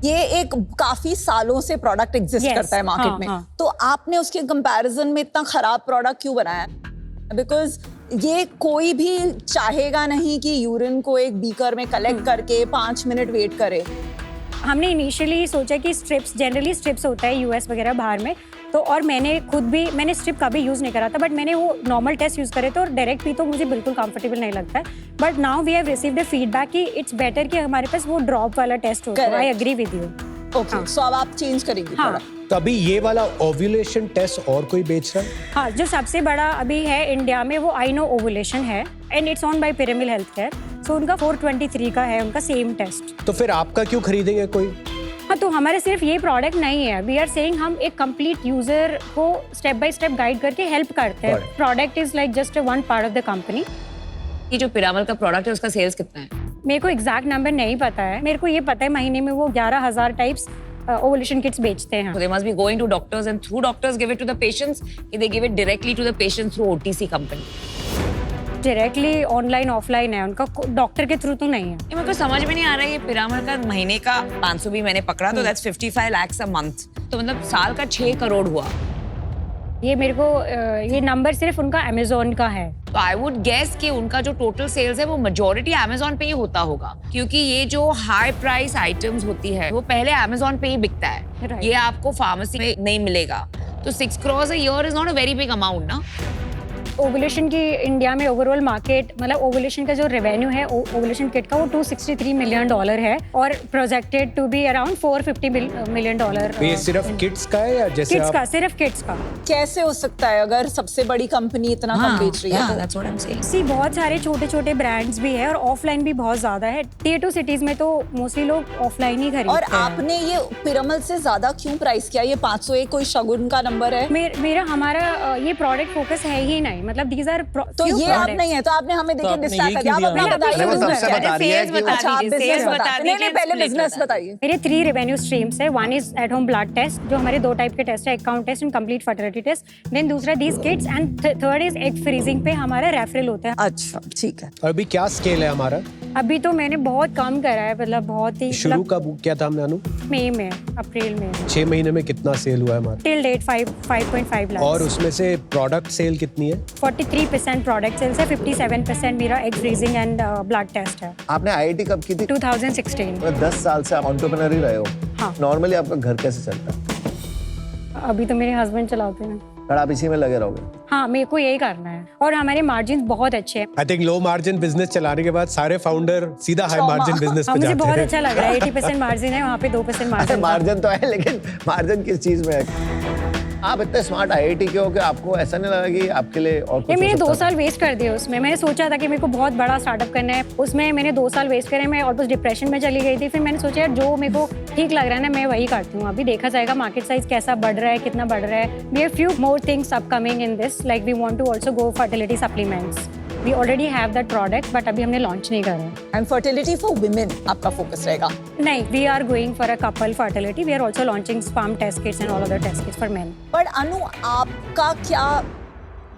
ये एक काफी सालों से प्रोडक्ट एग्जिस्ट Yes, करता है मार्केट हाँ, में, हाँ. तो आपने उसके कंपैरिजन में इतना खराब प्रोडक्ट क्यों बनाया? बिकॉज ये कोई भी चाहेगा नहीं कि यूरिन को एक बीकर में कलेक्ट करके 5 मिनट वेट करे। हमने इनिशियली सोचा कि स्ट्रिप्स, जनरली स्ट्रिप्स होता है यूएस वगैरह बाहर में, तो और मैंने स्ट्रिप कभी यूज़ नहीं करा था, बट मैंने वो नॉर्मल टेस्ट यूज़ करे थे और डायरेक्ट पी तो मुझे बिल्कुल कंफर्टेबल नहीं लगता है। But now we have received the feedback कि इट्स बेटर कि हमारे पास वो ड्रॉप वाला टेस्ट हो। I agree with you. Okay, so अब आप चेंज करेंगे हाँ। product? तो अभी ये वाला ओव्यूलेशन टेस्ट और कोई बेच रहा है? हाँ, जो सबसे बड़ा अभी है इंडिया में वो आई नो ओवुलेशन है, and it's on by pyramid health care. So उनका 423 का है उनका सेम टेस्ट। तो फिर आपका क्यों खरीदेंगे कोई? हाँ, तो हमारे सिर्फ ये प्रोडक्ट नहीं है, वी आर सेइंग हम एक कंप्लीट यूजर को स्टेप बाय स्टेप गाइड करके हेल्प करते हैं। Product is like just one part of the company. ये जो पिरामल का प्रोडक्ट है उसका सेल्स कितना है? मेरे को एग्जैक्ट नंबर नहीं पता है, मेरे को ये पता है महीने में वो 11,000 टाइप्स ओवुलेशन किट्स बेचते हैं। So they must be going to doctors and through doctors give it to the patients. They give it directly to the patients through OTC company. Directly online offline है उनका, doctor के through तो नहीं है। ये मेरे को समझ में नहीं आ रहा है, ये पिरामल का महीने का 500 भी मैंने पकड़ा तो दैट्स 55 lakhs a month, तो मतलब साल का 6 करोड़ हुआ। ये मेरे को ये नंबर सिर्फ उनका अमेजोन का है। तो आई वुड गेस कि उनका जो टोटल सेल्स है वो मेजोरिटी अमेजोन पे ही होता होगा, क्योंकि ये जो हाई प्राइस आइटम्स होती है वो पहले अमेजोन पे ही बिकता है। Right. ये आपको फार्मेसी में नहीं मिलेगा, तो 6 crores a year is not a very big amount ना। ओवुलेशन की इंडिया में ओवरऑल मार्केट, मतलब ओवुलेशन का जो रेवेन्यू है ओवुलेशन किट का वो $263 मिलियन है और projected to be around $450 million. तो ये सिर्फ किड्स का है या जैसे किड्स आप... का, सिर्फ किड्स का। कैसे हो सकता है अगर सबसे बड़ी कंपनी इतना कम बेच रही है? तो that's what I'm saying. सी बहुत सारे छोटे छोटे ब्रांड्स भी है और ऑफलाइन भी बहुत ज्यादा है। टियर 2 सिटीज में तो मोस्टली लोग ऑफलाइन ही खरीदते और हैं। आपने ये पिरामल से ज्यादा क्यों प्राइस किया? ये 501 कोई शगुन का नंबर है? मेरा हमारा ये प्रोडक्ट फोकस है ही नहीं, मतलब दीज आर तो ये आप नहीं है, तो आपने हमें देखे आपने डिस्ट्रैक्ट ये कर दिया। क्यों आप अपना दिया? बताइए। वो सबसे बता रही है कि अच्छा, आप बिजनेस बता दीजिए, नहीं, पहले split बिजनेस बता बताइए। मेरे 3 रेवेन्यू स्ट्रीम्स है। One is at home blood test, जो हमारे 2 टाइप के टेस्ट है, account test and complete fertility test. Then दूसरा these kits and third is egg freezing पे हमारा रेफरल होता है। अच्छा, ठीक है। और अभी क्या स्केल है हमारा? अभी तो मैंने बहुत कम करा है, मतलब बहुत ही, शुरू कब किया था हमने अनु? मई में, अप्रैल में। 6 महीने में कितना सेल हुआ है हमारा? Till date 5.5 lakh. और उसमें से प्रोडक्ट सेल कितनी है? 43% प्रोडक्ट सेल्स है, 57% मेरा egg freezing and blood test है। आपने IIT कब की थी? 2016। 10 साल से आप एंटरप्रेन्योर ही रहे हो। हाँ। नॉर्मली आपका घर कैसे चलता है? अभी तो मेरे हस्बैंड चलाते हैं। पर आप इसी में लगे रहोगे? हाँ, मेरे को यही करना है और हमारे मार्जिन बहुत अच्छे हैं। I think low margin business चलाने के बाद सारे फाउंडर सीधा हाई मार्जिन बिजनेस हाँ, पे मुझे जाते बहुत हैं। अच्छा लग रहा है। 80% मार्जिन है, वहाँ पे 2% मार्जिन। मार्जिन तो है, लेकिन मार्जिन किस चीज में है? आप इतने स्मार्ट IIT के हो कि आपको ऐसा नहीं लगा कि आपके लिए और ये कुछ मैंने हो 2 सकता साल वेस्ट कर दिए उसमें। मैंने सोचा था कि मेरे को बहुत बड़ा स्टार्टअप करना है, उसमें मैंने 2 साल वेस्ट करे। मैं ऑलमोस्ट डिप्रेशन में चली गई थी। फिर मैंने सोचा यार जो मेरे को ठीक लग रहा है ना, मैं वही करती हूँ। अभी देखा जाएगा मार्केट साइज कैसा बढ़ रहा है, कितना बढ़ रहा है। We have few more things upcoming in this, like we want to also go fertility supplements. We already have that product, but अभी हमने लॉन्च नहीं करा है। एंड फर्टिलिटी फॉर वुमेन आपका फोकस रहेगा? नहीं, we are going for a couple fertility. We are also launching sperm test kits and all other test kits for men. पर अनु, आपका क्या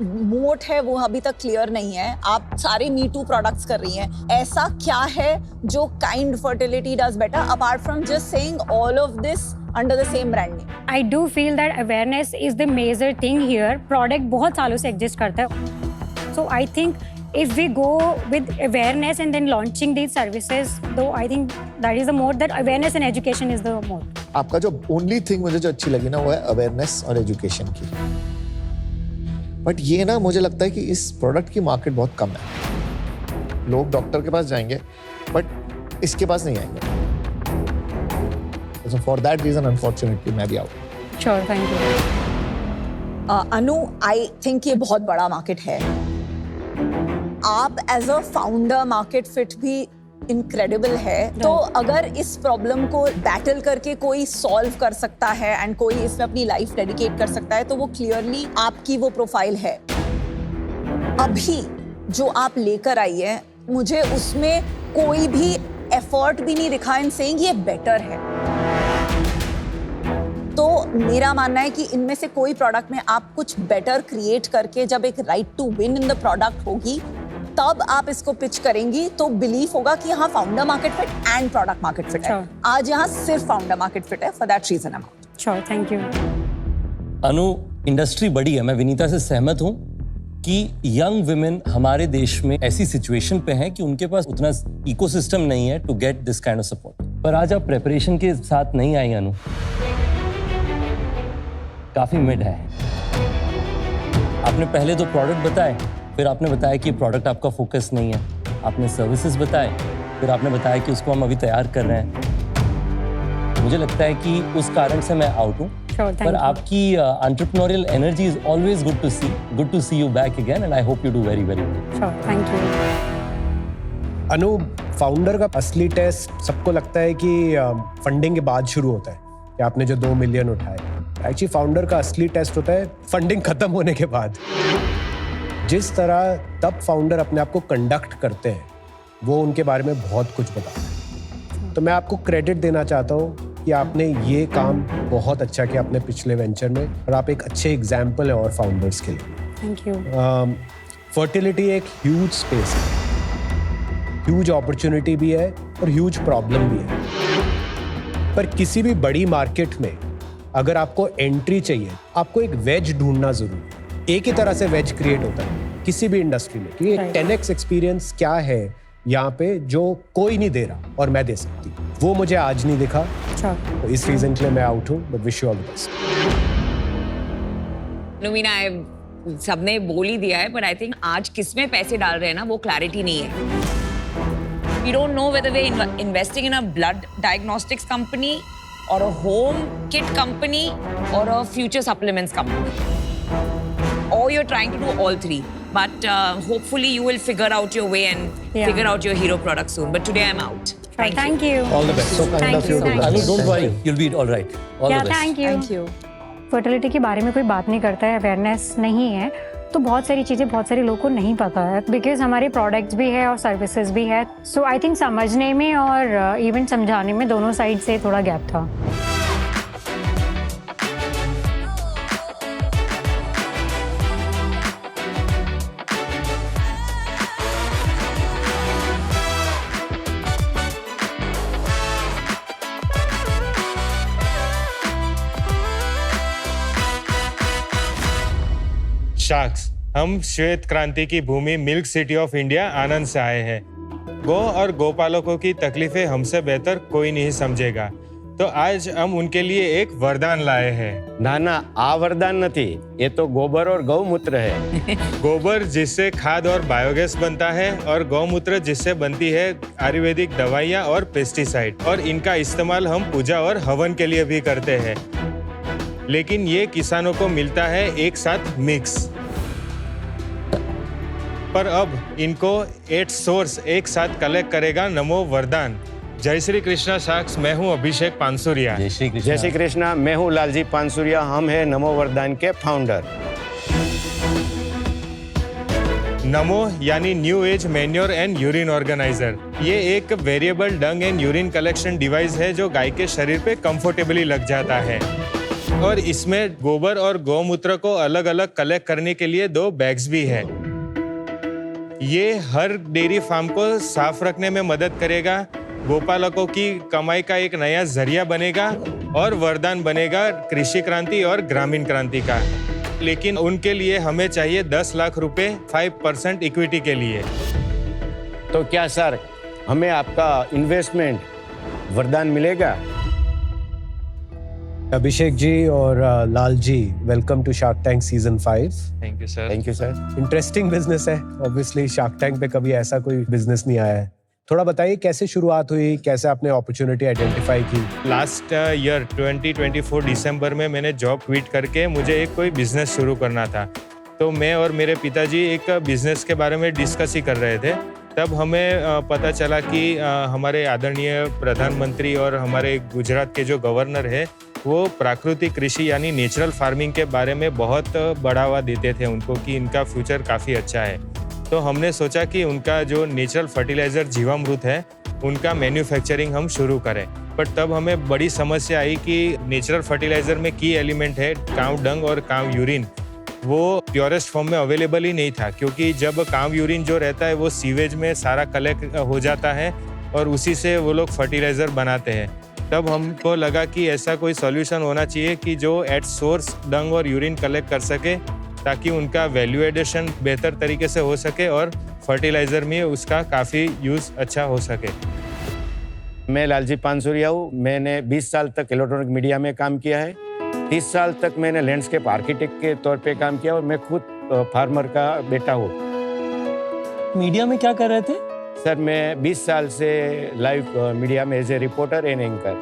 मोट है वो अभी तक क्लियर नहीं है। आप सारे मी टू प्रोडक्ट्स कर रही हैं, ऐसा क्या है जो kind fertility does better apart from just saying all of this under the same brand name? I do feel that awareness is the major thing here. Product बहुत सालों से exist करता है, so I think if we go with awareness and then launching these services, though I think that is the mode, that awareness and education is the mode. आपका जो only thing मुझे जो अच्छी लगी ना वो है अवेयरनेस और एजुकेशन की। बट ये ना मुझे लगता है कि इस प्रोडक्ट की मार्केट बहुत कम है। लोग डॉक्टर के पास जाएंगे बट इसके पास नहीं आएंगे। So for that reason, unfortunately, मैं भी out. Sure, thank you. Anu, I think ये बहुत बड़ा मार्केट है। आप as a founder market fit भी इनक्रेडिबल है। तो अगर इस प्रॉब्लम को बैटल करके कोई सॉल्व कर सकता है एंड कोई इसमें अपनी लाइफ डेडिकेट कर सकता है, तो वो क्लियरली आपकी वो प्रोफाइल है। अभी जो आप लेकर आई है, मुझे उसमें कोई भी एफर्ट भी नहीं दिखा इन सेइंग ये बेटर है। तो मेरा मानना है कि इनमें से कोई प्रोडक्ट में आप कुछ बेटर क्रिएट करके जब एक right to win in the product होगी, तब आप इसको पिच करेंगी तो बिलीफ होगा कि यहाँ founder market fit and product market fit है। Sure. आज यहाँ सिर्फ फाउंडर मार्केट फिट है, for that reason I am out. Sure, thank you. Anu, industry बड़ी है, मैं विनीता से सहमत हूँ कि यंग वुमेन हमारे देश में ऐसी सिचुएशन पे हैं कि उनके पास उतना इकोसिस्टम नहीं है to get this kind of support. पर आज आप प्रेपरेशन के साथ नहीं आई अनु, काफी मिड है। आपने पहले तो प्रोडक्ट बताए, फिर आपने बताया कि प्रोडक्ट आपका फोकस नहीं है, आपने सर्विसेज बताए, फिर आपने बताया कि उसको हम अभी तैयार कर रहे हैं। मुझे लगता है कि उस कारण से मैं आउट हूँ। Sure, thank पर you. आपकी entrepreneurial energy is always good to see you back again and I hope you do very very well. Sure, thank you. Anu, founder का असली टेस्ट सबको लगता है कि फंडिंग के बाद शुरू होता है कि आपने जो 2 मिलियन उठाए। एक्चुअली फाउंडर का असली टेस्ट होता है फंडिंग खत्म होने के बाद। जिस तरह तब फाउंडर अपने आप को कंडक्ट करते हैं वो उनके बारे में बहुत कुछ बताता है। तो मैं आपको क्रेडिट देना चाहता हूँ कि आपने ये काम बहुत अच्छा किया अपने पिछले वेंचर में, और आप एक अच्छे एग्जाम्पल हैं और फाउंडर्स के लिए। Thank you. फर्टिलिटी एक ह्यूज स्पेस है, ह्यूज अपॉर्चुनिटी भी है और ह्यूज प्रॉब्लम भी है। पर किसी भी बड़ी मार्केट में अगर आपको एंट्री चाहिए, आपको एक वेज ढूंढना जरूरी है। एक ही तरह से वेज क्रिएट होता है किसी भी इंडस्ट्री में कि एक 10x एक्सपीरियंस क्या है यहाँ पे जो कोई नहीं दे रहा और मैं दे सकती हूँ। वो मुझे आज नहीं दिखा, तो इस रीजन के लिए मैं आउट हूँ। But wish you all the best. नुमीना, सबने बोल ही दिया है, बट आई थिंक आज किसमें पैसे डाल रहे हैं ना वो क्लैरिटी नहीं है। We don't know whether we're investing in a blood diagnostics company or a home kit company or a future supplements company. Or you're trying to do all three. But hopefully you will figure out your way and figure out your hero product soon. But today I'm out. Thank you. All the best. So kind Thank of you you, to thank do Anu, that. Don't worry, you'll be all right. All the best. Thank you. Thank you. Fertility के बारे में कोई बात नहीं करता है, awareness नहीं है, तो बहुत सारी चीज़ें बहुत सारे लोगों को नहीं पता है, बिकॉज हमारे प्रोडक्ट्स भी है और सर्विसेज भी है। सो आई थिंक समझने में और इवन समझाने में दोनों साइड से थोड़ा गैप था। शार्क्स, हम श्वेत क्रांति की भूमि मिल्क सिटी ऑफ इंडिया आनंद से आए हैं। गौ और गोपालकों की तकलीफें हमसे बेहतर कोई नहीं समझेगा, तो आज हम उनके लिए एक वरदान लाए हैं। ना ना, आ वरदान नहीं, ये तो गोबर और गौमूत्र है। गोबर जिससे खाद और बायोगैस बनता है, और गौमूत्र जिससे बनती है आयुर्वेदिक दवाइयाँ और पेस्टिसाइड, और इनका इस्तेमाल हम पूजा और हवन के लिए भी करते हैं। लेकिन ये किसानों को मिलता है एक साथ मिक्स, पर अब इनको 8 सोर्स एक साथ कलेक्ट करेगा नमो वरदान। जय श्री कृष्णा शार्क्स, मैं हूँ अभिषेक पानसुरिया। जय श्री कृष्ण। जय श्री कृष्णा, मैं हूँ लालजी पानसुरिया, हम हैं नमो वरदान के फाउंडर। नमो यानी new age manure and urine organiser. ये एक variable Dang and urine collection device है जो गाय के शरीर पे कंफर्टेबली लग जाता है, और इसमें गोबर और गौमूत्र को अलग अलग कलेक्ट करने के लिए 2 बैग्स भी है। ये हर डेयरी फार्म को साफ रखने में मदद करेगा, गोपालकों की कमाई का एक नया जरिया बनेगा, और वरदान बनेगा कृषि क्रांति और ग्रामीण क्रांति का। लेकिन उनके लिए हमें चाहिए 10 लाख रुपए 5% इक्विटी के लिए। तो क्या सर, हमें आपका इन्वेस्टमेंट वरदान मिलेगा? अभिषेक जी और Lal ji, welcome to Shark Tank season 5। Thank you sir. Thank you sir. Interesting business है, ऑब्वियसली शार्क टैंक पे कभी ऐसा कोई बिजनेस नहीं आया है। थोड़ा बताइए कैसे शुरुआत हुई, कैसे आपने अपॉर्चुनिटी आइडेंटिफाई की? लास्ट ईयर 2024 दिसंबर में मैंने जॉब क्विट करके मुझे एक कोई बिजनेस शुरू करना था। तो मैं और मेरे पिताजी एक बिजनेस के बारे में डिस्कस ही कर रहे थे। तब हमें पता चला कि हमारे आदरणीय प्रधानमंत्री और हमारे गुजरात के जो गवर्नर है वो प्राकृतिक कृषि यानी नेचुरल फार्मिंग के बारे में बहुत बढ़ावा देते थे उनको, कि इनका फ्यूचर काफ़ी अच्छा है। तो हमने सोचा कि उनका जो नेचुरल फर्टिलाइज़र जीवामृत है उनका मैन्युफैक्चरिंग हम शुरू करें। बट तब हमें बड़ी समस्या आई कि नेचुरल फर्टिलाइज़र में की एलिमेंट है काऊ डंग और काऊ यूरिन, वो प्योरेस्ट फॉर्म में अवेलेबल ही नहीं था, क्योंकि जब काम यूरिन जो रहता है वो सीवेज में सारा कलेक्ट हो जाता है और उसी से वो लोग फर्टिलाइजर बनाते हैं। तब हमको लगा कि ऐसा कोई सॉल्यूशन होना चाहिए कि जो एट सोर्स डंग और यूरिन कलेक्ट कर सके, ताकि उनका वैल्यू एडिशन बेहतर तरीके से हो सके और फर्टिलाइजर में उसका काफ़ी यूज़ अच्छा हो सके। मैं लालजी पानसुरिया हूँ। मैंने 20 साल तक इलेक्ट्रॉनिक मीडिया में काम किया है। 30 साल तक मैंने लैंडस्केप आर्किटेक्ट के तौर पे काम किया और मैं खुद फार्मर का बेटा हूँ। मीडिया में क्या कर रहे थे? सर मैं 20 साल से लाइव मीडिया में as a reporter and anchor.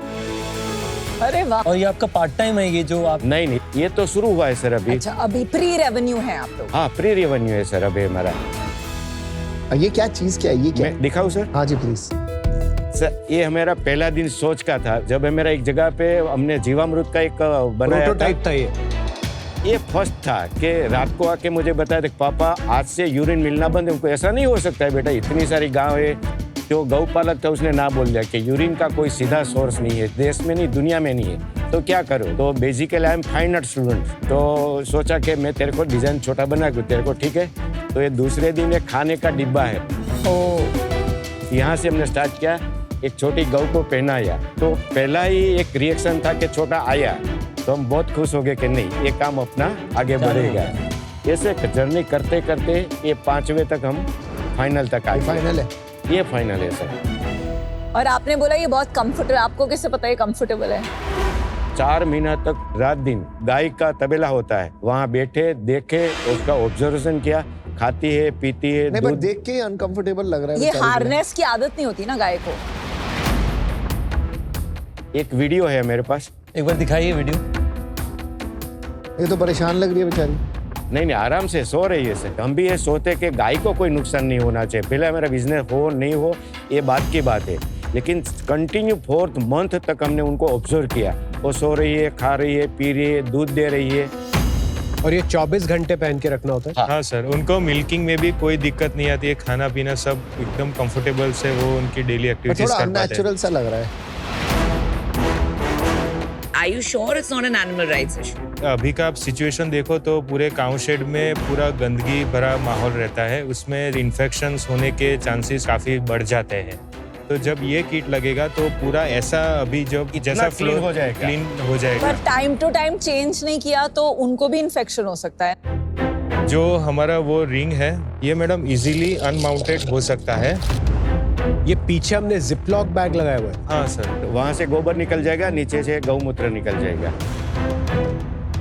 अरे वाह। और ये आपका पार्ट टाइम है ये जो आप? नहीं, ये तो शुरू हुआ है सर अभी। अच्छा, अभी प्री रेवेन्यू है आप लोग? हाँ, प्री रेवेन्यू है सर अभी हमारा। ये क्या चीज क्या है? ये क्या? मैं दिखाऊं सर? हाँ जी प्लीज। सर ये हमारा पहला दिन सोच का था, जब हमारा एक जगह पे हमने जीवामृत का एक बनाया प्रोटोटाइप था ये फर्स्ट था कि रात को आके मुझे बताया था पापा आज से यूरिन मिलना बंद है। उनको ऐसा नहीं हो सकता है बेटा, इतनी सारी गांव है। जो गौपालक था उसने ना बोल दिया कि यूरिन का कोई सीधा सोर्स नहीं है, देश में नहीं दुनिया में नहीं है, तो क्या करो। तो basically I am fine art student, तो सोचा कि मैं तेरे को डिजाइन छोटा बना दूं तेरे को, ठीक है। तो ये दूसरे दिन एक खाने का डिब्बा है, तो यहाँ से हमने स्टार्ट किया। एक छोटी गौ को पहनाया, तो पहला ही एक रिएक्शन था कि छोटा आया, तो हम बहुत खुश हो गए कि नहीं ये काम अपना आगे बढ़ेगा। ऐसे जर्नी करते करते ये 5वें तक हम फाइनल तक आए। फाइनल है ये फाइनल है सर। और आपने बोला ये बहुत कंफर्टेबल, आपको कैसे पता ये कंफर्टेबल है? 4 महीना तक रात दिन गाय का तबेला होता है, वहाँ बैठे देखे, उसका ऑब्जर्वेशन किया, खाती है पीती है। नहीं, पर देख के अनकंफर्टेबल लग रहा है। ये हार्नेस की आदत नहीं होती ना गाय को। एक वीडियो है मेरे पास, एक बार दिखाइए वीडियो। ये तो परेशान लग रही है बेचारी। नहीं आराम से सो रही है सर। हम भी ये सोते कि गाय को कोई नुकसान नहीं होना चाहिए, पहले हमारा बिजनेस हो नहीं हो ये बात की बात है, लेकिन कंटिन्यू 4th मंथ तक हमने उनको ऑब्जर्व किया। वो सो रही है, खा रही है, पी रही है, दूध दे रही है। और ये 24 घंटे पहन के रखना होता है? हाँ सर, उनको मिल्किंग में भी कोई दिक्कत नहीं आती है, खाना पीना सब एकदम कंफर्टेबल से वो उनकी डेली एक्टिविटीज थोड़ा कर पाते हैं। अननेचुरल सा लग रहा है। Are you sure it's not an animal rights issue? अभी का आप सिचुएशन देखो तो पूरे काउ शेड में पूरा गंदगी भरा माहौल रहता है, उसमें इन्फेक्शंस होने के चांसेस काफी बढ़ जाते हैं। तो जब ये कीट लगेगा तो पूरा ऐसा अभी जो जैसा क्लीन हो जाएगा, क्लीन हो जाएगा। पर टाइम टू टाइम चेंज नहीं किया तो उनको भी इन्फेक्शन हो सकता है। जो हमारा वो रिंग है ये मैडम इजीली अनमाउंटेड हो सकता है। ये पीछे हमने जिपलॉक बैग लगाया हुआ है। हाँ सर, वहाँ से गोबर निकल जाएगा, नीचे से गौमूत्र निकल जाएगा।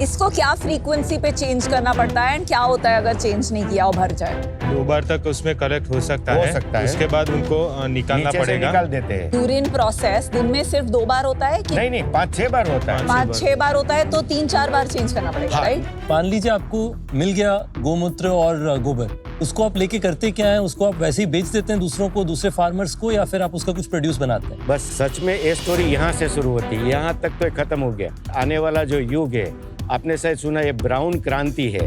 इसको क्या फ्रीक्वेंसी पे चेंज करना पड़ता है, एंड क्या होता है अगर चेंज नहीं किया और भर जाए? 2 बार तक उसमें कलेक्ट हो सकता हो है। सकता है। उसके बाद उनको निकालना नीचे से पड़ेगा। निकाल देते हैं। यूरिन प्रोसेस दिन में सिर्फ 2 बार होता है कि नहीं 5-6 बार होता है। 5-6 बार होता है, तो 3-4 बार चेंज करना पड़ेगा, हाँ। राइट? मान लीजिए आपको मिल गया गोमूत्र और गोबर, उसको आप लेके करते क्या है? उसको आप वैसे ही बेच देते हैं दूसरों को, दूसरे फार्मर्स को, या फिर आप उसका कुछ प्रोड्यूस बनाते हैं? बस सच में ये स्टोरी यहाँ से शुरू होती है, यहाँ तक तो ये खत्म हो गया। आने वाला जो युग है, आपने शायद सुना ये ब्राउन क्रांति है।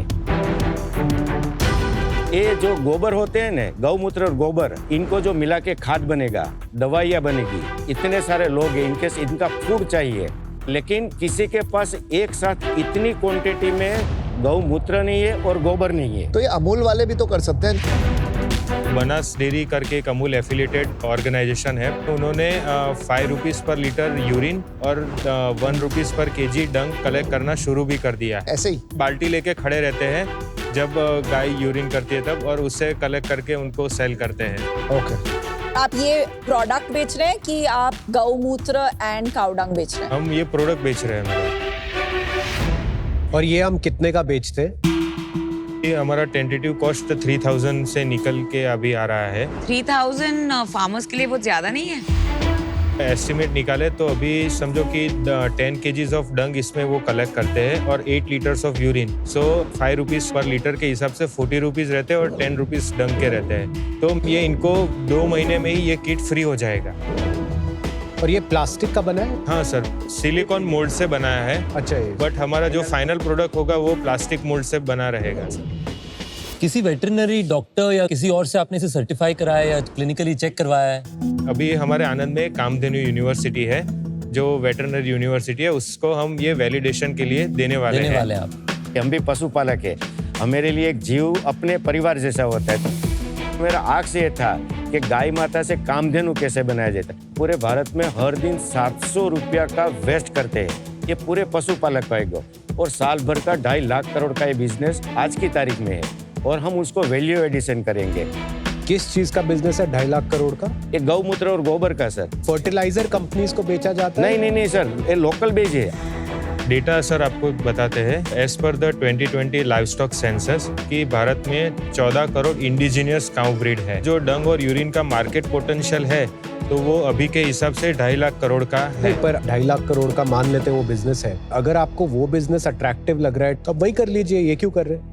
ये जो गोबर होते हैं ना, गौमूत्र और गोबर, इनको जो मिला के खाद बनेगा, दवाइयाँ बनेगी। इतने सारे लोग हैं, इनके इनका फूड चाहिए, लेकिन किसी के पास एक साथ इतनी क्वांटिटी में गौमूत्र नहीं है और गोबर नहीं है। तो ये अमूल वाले भी तो कर सकते हैं। बनास डेयरी करके एक अमूल एफिलिएटेड ऑर्गेनाइजेशन है, उन्होंने 5 रुपीज पर लीटर यूरिन और 1 रुपीज पर केजी डंग कलेक्ट करना शुरू भी कर दिया है। ऐसे ही बाल्टी लेके खड़े रहते हैं जब गाय यूरिन करती है तब, और उससे कलेक्ट करके उनको सेल करते हैं। ओके। आप ये प्रोडक्ट बेच रहे हैं कि आप गौमूत्र एंड काउडंग बेच रहे हैं? हम ये प्रोडक्ट बेच रहे हैं मैडम। और ये हम कितने का बेचते हैं? ये हमारा टेंटेटिव कॉस्ट 3000 से निकल के अभी आ रहा है। 3000 फार्मर्स के लिए बहुत ज्यादा नहीं है? एस्टिमेट निकाले तो अभी समझो कि 10 kgs ऑफ डंग इसमें वो कलेक्ट करते हैं और 8 litres of urine. So 5 rupees per litre के हिसाब से 40 रुपीज रहते हैं और 10 रुपीज डंग के रहते हैं। तो ये इनको 2 महीने में ही ये किट फ्री हो जाएगा। और ये प्लास्टिक का बना है? हाँ सर, सिलिकॉन मोल्ड से बनाया है। अच्छा, ये बट हमारा जो फाइनल प्रोडक्ट होगा वो प्लास्टिक मोल्ड से बना रहेगा सर। किसी वेटरनरी डॉक्टर या किसी और से आपने इसे सर्टिफाई कराया या क्लिनिकली चेक करवाया है? अभी हमारे आनंद में कामधेनु यूनिवर्सिटी है, जो वेटरनरी यूनिवर्सिटी है, उसको हम ये वैलिडेशन के लिए देने वाले हैं। आप? हम भी पशुपालक है। मेरे लिए एक जीव अपने परिवार जैसा होता है। मेरा आग से ये था कि गाय माता से कामधेनु कैसे बनाया जाता है। पूरे भारत में हर दिन 700 रुपया का वेस्ट करते हैं ये पूरे पशुपालक का एक, और साल भर का 2.5 लाख करोड़ का ये बिजनेस आज की तारीख में है, और हम उसको वैल्यू एडिशन करेंगे। किस चीज का बिजनेस है 2.5 लाख करोड़ का? ये गौमूत्र और गोबर का सर। फर्टिलाइजर कंपनीज को बेचा जाता है? नहीं सर, ये लोकल बेज है। डेटा सर आपको बताते हैं, as per the 2020 livestock census कि भारत में 14 करोड़ इंडिजिनियस काउ ब्रीड है। जो डंग और यूरिन का मार्केट पोटेंशियल है तो वो अभी के हिसाब से 2.5 लाख करोड़ का है। पर 2.5 लाख करोड़ का मान लेते हैं वो बिजनेस है। अगर आपको वो बिजनेस अट्रैक्टिव लग रहा है तो वही कर लीजिए, ये क्यों कर रहे हैं?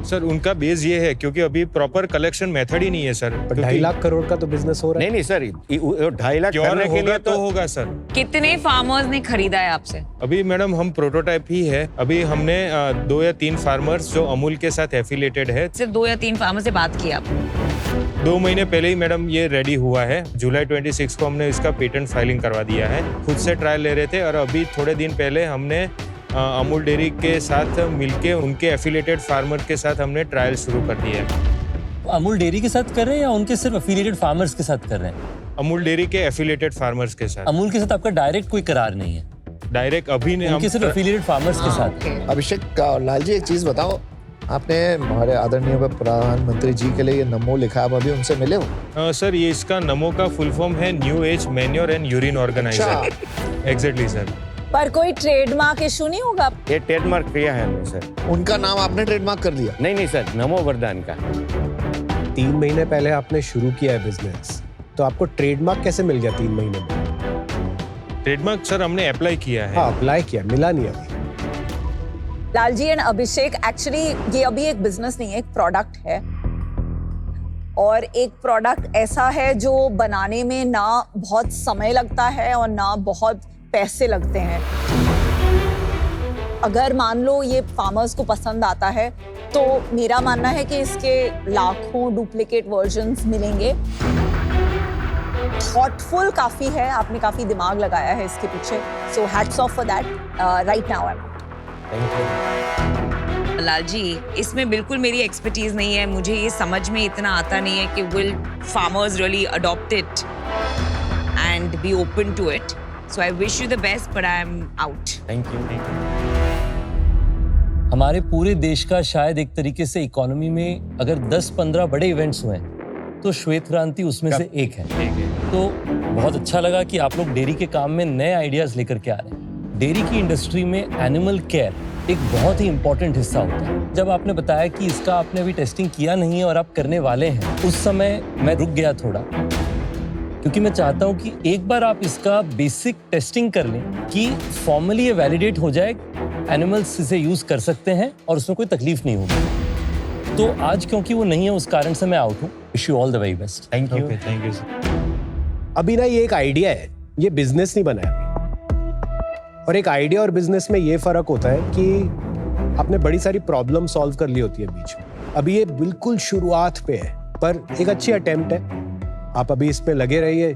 सर उनका बेस ये है क्योंकि अभी प्रॉपर कलेक्शन मेथड ही नहीं है सर। 2.5 लाख करोड़ का तो बिजनेस हो रहा है। नहीं सर, 2.5 लाख क्यों करने के लिए तो होगा सर। कितने फार्मर्स ने खरीदा है आपसे? अभी मैडम हम प्रोटोटाइप ही है। अभी हमने 2 या 3 फार्मर्स जो अमूल के साथ एफिलिएटेड है। सिर्फ 2 या 3 फार्मर से बात की आपने? 2 महीने पहले ही मैडम ये रेडी हुआ है। जुलाई 26 को हमने इसका पेटेंट फाइलिंग करवा दिया है। खुद से ट्रायल ले रहे थे और अभी थोड़े दिन पहले हमने अमूल डेयरी के साथ मिलके उनके एफिलिएटेड फार्मर के साथ हमने ट्रायल शुरू कर दिया है। अमूल डेयरी के साथ कर रहे हैं या उनके सिर्फ एफिलिएटेड फार्मर्स के साथ कर रहे हैं? अमूल डेयरी के एफिलिएटेड फार्मर्स के साथ। अमूल के साथ आपका डायरेक्ट कोई करार नहीं है? डायरेक्ट अभी नहीं, उनके सिर्फ एफिलिएटेड फार्मर्स के साथ। अभिषेक लाल जी, एक चीज बताओ, आपने हमारे आदरणीय प्रधानमंत्री जी के लिए ये नमो लिखा, आप अभी उनसे मिले हो? सर ये इसका नमो का फुल फॉर्म है new age manure and urine organiser. Exactly sir. पर कोई ट्रेडमार्क इशू नहीं होगा? ये ट्रेडमार्क किया है हमने सर। उनका नाम आपने ट्रेडमार्क कर दिया? नहीं सर, नमो वरदान का। 3 महीने पहले आपने शुरू किया है बिजनेस, तो आपको ट्रेडमार्क कैसे मिल गया 3 महीने में? ट्रेडमार्क सर हमने अप्लाई किया है। हाँ, अप्लाई किया, मिला नहीं अभी। Lal ji and Abhishek, actually ये अभी एक बिजनेस नहीं है, एक प्रोडक्ट है, और एक प्रोडक्ट ऐसा है जो बनाने में ना बहुत समय लगता है और ना बहुत पैसे लगते हैं। अगर मान लो ये फार्मर्स को पसंद आता है तो मेरा मानना है कि इसके लाखों डुप्लीकेट वर्जन्स मिलेंगे। थॉटफुल काफी है, आपने काफी दिमाग लगाया है इसके पीछे, so hats off for that. Right now I Lal ji, इसमें बिल्कुल मेरी एक्सपर्टीज नहीं है, मुझे ये समझ में इतना आता नहीं है कि will farmers really adopt it and be open to it. So I wish you the best, but I am out. Thank you. हमारे पूरे देश का शायद एक तरीके से इकोनॉमी में अगर 10-15 बड़े इवेंट्स हुए हैं तो श्वेत क्रांति उसमें से एक है। तो बहुत अच्छा लगा कि आप लोग डेयरी के काम में नए आइडियाज लेकर के आ रहे हैं। डेयरी की इंडस्ट्री में एनिमल केयर एक बहुत ही इंपॉर्टेंट हिस्सा होता है। जब आपने बताया कि इसका आपने अभी टेस्टिंग किया नहीं है और आप करने वाले हैं, उस समय मैं रुक गया थोड़ा, क्योंकि मैं चाहता हूं कि एक बार आप इसका बेसिक टेस्टिंग कर लें कि फॉर्मली ये वैलिडेट हो जाए, एनिमल्स इसे यूज कर सकते हैं और उसमें कोई तकलीफ नहीं होगी। तो आज क्योंकि वो नहीं है, उस कारण से मैं आउट हूं। Wish you all the very best. Thank you. Thank you sir. अभी ना ये एक आइडिया है, ये बिजनेस नहीं बना है। और एक आइडिया और बिजनेस में ये फर्क होता है कि आपने बड़ी सारी प्रॉब्लम सॉल्व कर ली होती है बीच में। अभी ये बिल्कुल शुरुआत पे है, पर एक अच्छी अटेम्प्ट है। आप अभी इस पे लगे रहिए,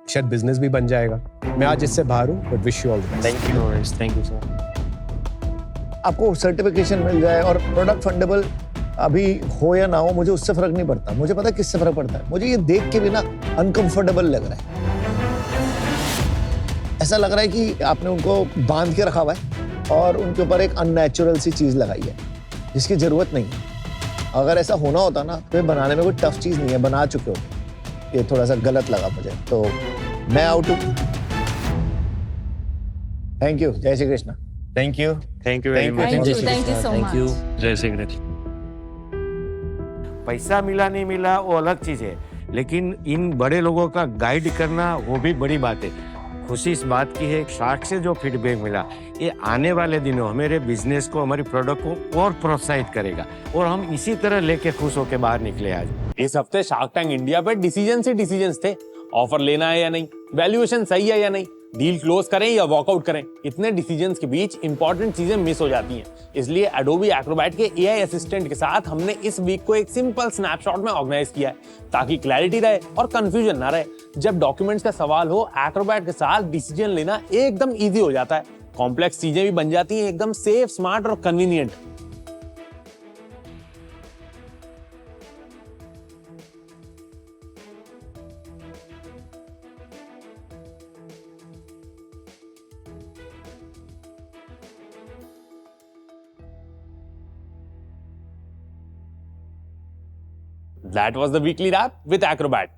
शायद बिजनेस भी बन जाएगा। मैं आज इससे बाहर हूँ, but wish you all the best. Thank you sir. आपको सर्टिफिकेशन मिल जाए और प्रोडक्ट फंडेबल अभी हो या ना हो, मुझे उससे फर्क नहीं पड़ता। मुझे पता है किससे फर्क पड़ता है। मुझे ये देख के भी ना अनकंफर्टेबल लग रहा है। ऐसा लग रहा है कि आपने उनको बांध के रखा हुआ है और उनके ऊपर एक अननेचुरल सी चीज लगाई है जिसकी जरूरत नहीं है। अगर ऐसा होना होता ना तो बनाने में कोई टफ चीज नहीं है, बना चुके हो। ये थोड़ा सा गलत लगा मुझे, तो मैं आउट हूँ। Thank you. जय Shri Krishna. Thank you very much. Thank you so much. जय श्री कृष्ण। पैसा मिला नहीं मिला वो अलग चीज है, लेकिन इन बड़े लोगों का गाइड करना वो भी बड़ी बात है। खुशी इस बात की है, शार्क से जो फीडबैक मिला ये आने वाले दिनों हमारे बिजनेस को, हमारी प्रोडक्ट को और प्रोत्साहित करेगा और हम इसी तरह लेके खुश होकर बाहर निकले आज। इस हफ्ते शार्क टैंक इंडिया पे डिसीजन से डिसीजंस थे। ऑफर लेना है या नहीं, वैल्यूएशन सही है या नहीं, डील क्लोज करें या वॉकआउट करें। इतने डिसीजंस के बीच इंपॉर्टेंट चीजें मिस हो जाती हैं। इसलिए एडोबी एक्रोबैट के एआई असिस्टेंट के साथ हमने इस वीक को एक सिंपल स्नैपशॉट में ऑर्गेनाइज किया है ताकि क्लैरिटी रहे और कंफ्यूजन ना रहे। जब डॉक्यूमेंट्स का सवाल हो, एक्रोबैट के साथ डिसीजन लेना एकदम ईजी हो जाता है। कॉम्प्लेक्स चीजें भी बन जाती हैं एकदम सेफ, स्मार्ट और convenient. That was the weekly wrap with Acrobat.